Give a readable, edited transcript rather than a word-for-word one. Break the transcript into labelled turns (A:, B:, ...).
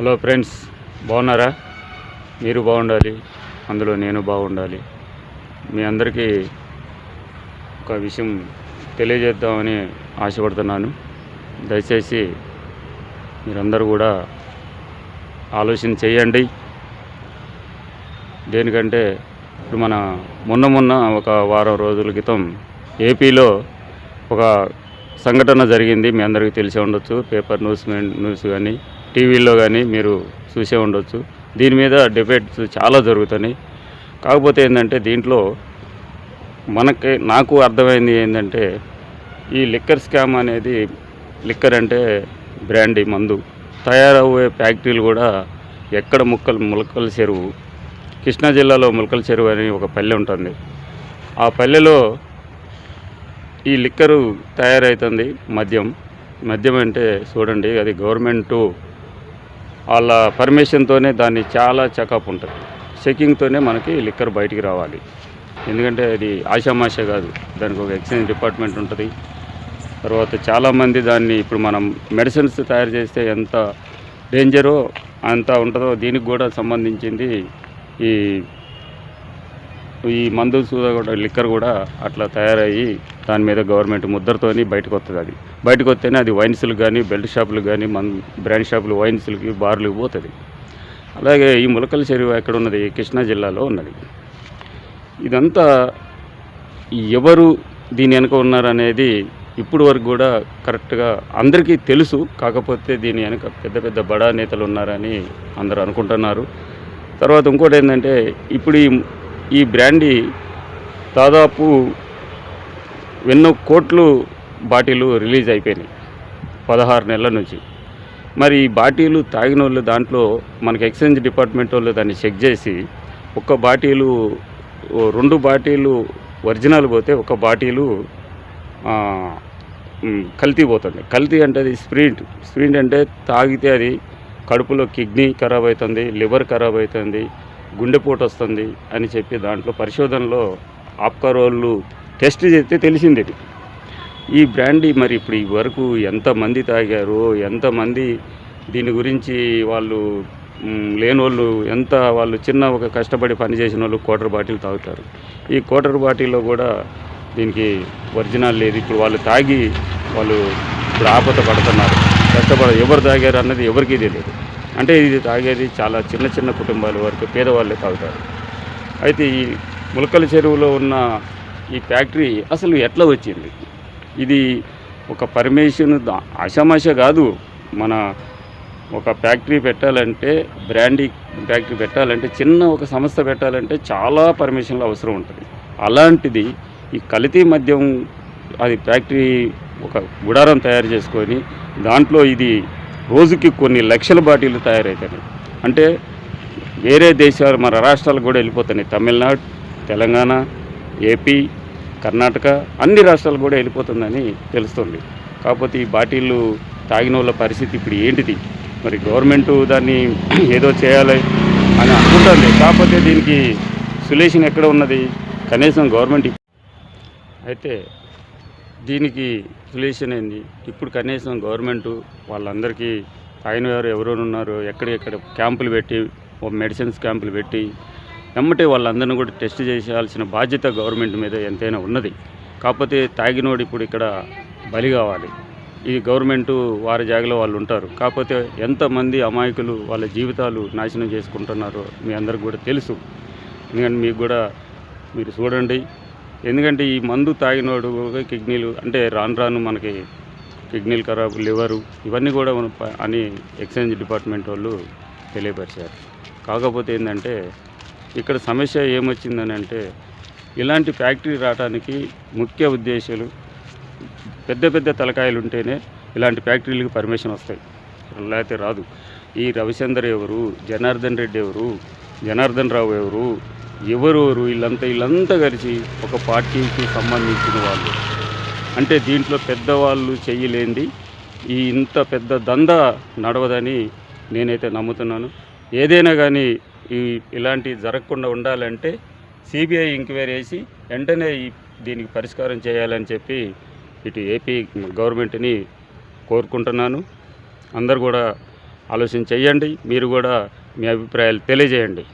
A: Hello friends, బాగున్నారా? మీరు బాగుండాలి, అందులో నేను బాగుండాలి. మీ అందరికీ ఒక విషయం తెలియజేద్దామని ఆశపడుతున్నాను. దయచేసి మీరందరూ కూడా ఆలోచన చేయండి. దేనికంటే ఇప్పుడు మొన్న ఒక వారం రోజుల క్రితం ఏపీలో ఒక సంఘటన జరిగింది. మీ అందరికీ తెలిసే ఉండొచ్చు. పేపర్ న్యూస్ కానీ టీవీలో కానీ మీరు చూసే ఉండొచ్చు. దీని మీద డిబేట్స్ చాలా జరుగుతున్నాయి. కాకపోతే ఏంటంటే దీంట్లో నాకు అర్థమైంది ఏంటంటే ఈ లిక్కర్ స్కామ్ అనేది, లిక్కర్ అంటే బ్రాండీ మందు తయారయ్యే ఫ్యాక్టరీలు కూడా ఎక్కడ ములకల చెరువు, కృష్ణా జిల్లాలో ములకల చెరువు అని ఒక పల్లె ఉంటుంది. ఆ పల్లెలో ఈ లిక్కరు తయారవుతుంది. మద్యం అంటే చూడండి, అది గవర్నమెంటు వాళ్ళ పర్మిషన్తోనే దాన్ని చాలా చెకప్ ఉంటుంది. చెకింగ్తోనే మనకి లిక్కర్ బయటికి రావాలి. ఎందుకంటే అది ఆషామాషా కాదు, దానికి ఒక ఎక్సైజ్ డిపార్ట్మెంట్ ఉంటుంది. తర్వాత చాలామంది దాన్ని ఇప్పుడు మనం మెడిసిన్స్ తయారు చేస్తే ఎంత డేంజరో అంత ఉంటుందో దీనికి కూడా సంబంధించింది. ఈ మందు కూడా లిక్కర్ కూడా అట్లా తయారయ్యి దాని మీద గవర్నమెంట్ ముద్రతోని బయటకు వస్తుంది. అది బయటకు వస్తేనే అది వైన్స్లకు కానీ, బెల్ట్ షాపులకు కానీ, బ్రాండ్ షాపులు, వైన్స్లకి, బార్లకు పోతుంది. అలాగే ఈ ములకల చెరువు ఎక్కడ ఉన్నది? కృష్ణా జిల్లాలో ఉన్నది. ఇదంతా ఎవరు దీని వెనుక ఉన్నారనేది ఇప్పుడు వరకు కూడా కరెక్ట్గా అందరికీ తెలుసు. కాకపోతే దీని వెనుక పెద్ద పెద్ద బడా నేతలు ఉన్నారని అందరూ అనుకుంటున్నారు. తర్వాత ఇంకోటి ఏంటంటే ఇప్పుడు ఈ బ్రాండీ దాదాపు ఎన్నో కోట్లు బాటిలు రిలీజ్ అయిపోయినాయి 16 నెలల నుంచి. మరి ఈ బాటిలు తాగిన వాళ్ళు దాంట్లో మనకి ఎక్సైజ్ డిపార్ట్మెంట్ వాళ్ళు దాన్ని చెక్ చేసి ఒక బాటిలు, 2 బాటిలు ఒరిజినల్ పోతే ఒక బాటిలు కల్తీ పోతుంది. కల్తీ అంటే అది స్ప్రింట్ అంటే తాగితే అది కడుపులో కిడ్నీ ఖరాబ్ అవుతుంది, లివర్ ఖరాబ్ అవుతుంది, గుండెపోటు వస్తుంది అని చెప్పి దాంట్లో పరిశోధనలో ఆప్కార్ వాళ్ళు టెస్ట్ చేస్తే తెలిసింది. ఈ బ్రాండీ మరి ఇప్పుడు ఈ వరకు ఎంతమంది తాగారు, ఎంతమంది దీని గురించి వాళ్ళు లేనోళ్ళు, వాళ్ళు చిన్న ఒక కష్టపడి పనిచేసిన వాళ్ళు క్వార్టర్ బాటిల్ తాగుతారు. ఈ క్వార్టర్ బాటిల్లో కూడా దీనికి ఒరిజినల్ లేదు. ఇప్పుడు వాళ్ళు తాగి వాళ్ళు ఇప్పుడు ఆపద పడుతున్నారు. ఎవరు తాగారు అన్నది ఎవరికీ తెలియదు. అంటే ఇది తాగేది చాలా చిన్న కుటుంబాల వరకు పేదవాళ్ళే తాగుతారు. అయితే ఈ ములకల చెరువులో ఉన్న ఈ ఫ్యాక్టరీ అసలు ఎట్లా వచ్చింది? ఇది ఒక పర్మిషన్ ఆషామాషా కాదు. మన ఒక ఫ్యాక్టరీ పెట్టాలంటే, బ్రాండీ ఫ్యాక్టరీ పెట్టాలంటే, చిన్న ఒక సంస్థ పెట్టాలంటే చాలా పర్మిషన్లు అవసరం ఉంటుంది. అలాంటిది ఈ కల్తీ మద్యం అది ఫ్యాక్టరీ ఒక గుడారం తయారు చేసుకొని దాంట్లో ఇది రోజుకి కొన్ని లక్షల బాటిళ్ళు తయారవుతాయి. అంటే వేరే దేశాలు, మన రాష్ట్రాలకు కూడా వెళ్ళిపోతున్నాయి. తమిళనాడు, తెలంగాణ, ఏపీ, కర్ణాటక అన్ని రాష్ట్రాలు కూడా వెళ్ళిపోతుందని తెలుస్తుంది. కాకపోతే ఈ బాటిళ్ళు తాగిన వాళ్ళ పరిస్థితి ఇప్పుడు ఏంటిది? మరి గవర్నమెంటు దాన్ని ఏదో చేయాలి అని అనుకుంటుంది. కాకపోతే దీనికి సొల్యూషన్ ఎక్కడ ఉన్నది? కనీసం గవర్నమెంట్ అయితే దీనికి సొల్యూషన్ ఏంది? ఇప్పుడు కనీసం గవర్నమెంటు వాళ్ళందరికీ తాగిన వారు ఎవరైనా ఉన్నారు ఎక్కడెక్కడ క్యాంపులు పెట్టి, మెడిసిన్స్ క్యాంపులు పెట్టి వెంబటే వాళ్ళందరినీ కూడా టెస్ట్ చేయాల్సిన బాధ్యత గవర్నమెంట్ మీద ఎంతైనా ఉన్నది. కాకపోతే తాగినోడు ఇప్పుడు ఇక్కడ బలి కావాలి. ఈ గవర్నమెంటు వారి జాగలో వాళ్ళు ఉంటారు. కాకపోతే ఎంతమంది అమాయకులు వాళ్ళ జీవితాలు నాశనం చేసుకుంటున్నారో మీ అందరికి కూడా తెలుసు. ఎందుకంటే మీకు కూడా మీరు చూడండి. ఎందుకంటే ఈ మందు తాగినోడు కిడ్నీలు అంటే రాను మనకి కిడ్నీలు ఖరాబు, లివరు ఇవన్నీ కూడా అని ఎక్సైజ్ డిపార్ట్మెంట్ వాళ్ళు తెలియపరిచారు. కాకపోతే ఏంటంటే ఇక్కడ సమస్య ఏమొచ్చిందని అంటే ఇలాంటి ఫ్యాక్టరీ రావడానికి ముఖ్య ఉద్దేశాలు పెద్ద తలకాయలు ఉంటేనే ఇలాంటి ఫ్యాక్టరీలకు పర్మిషన్ వస్తాయి, లేకపోతే రాదు. ఈ రవిచంద్ర ఎవరు, జనార్దన్ రెడ్డి ఎవరు, జనార్దన్ రావు ఎవరు వీళ్ళంతా కలిసి ఒక పార్టీకి సంబంధించిన వాళ్ళు. అంటే దీంట్లో పెద్దవాళ్ళు చెయ్యలేంది ఈ ఇంత పెద్ద దందా నడవదని నేనైతే నమ్ముతున్నాను. ఏదైనా కానీ ఇలాంటివి జరగకుండా ఉండాలంటే సిబిఐ ఎంక్వైరీ చేసి వెంటనే దీనికి పరిష్కారం చేయాలని చెప్పి ఇటు ఏపీ గవర్నమెంట్ని కోరుకుంటున్నాను. అందరు కూడా ఆలోచన చేయండి. మీరు కూడా మీ అభిప్రాయాలు తెలియజేయండి.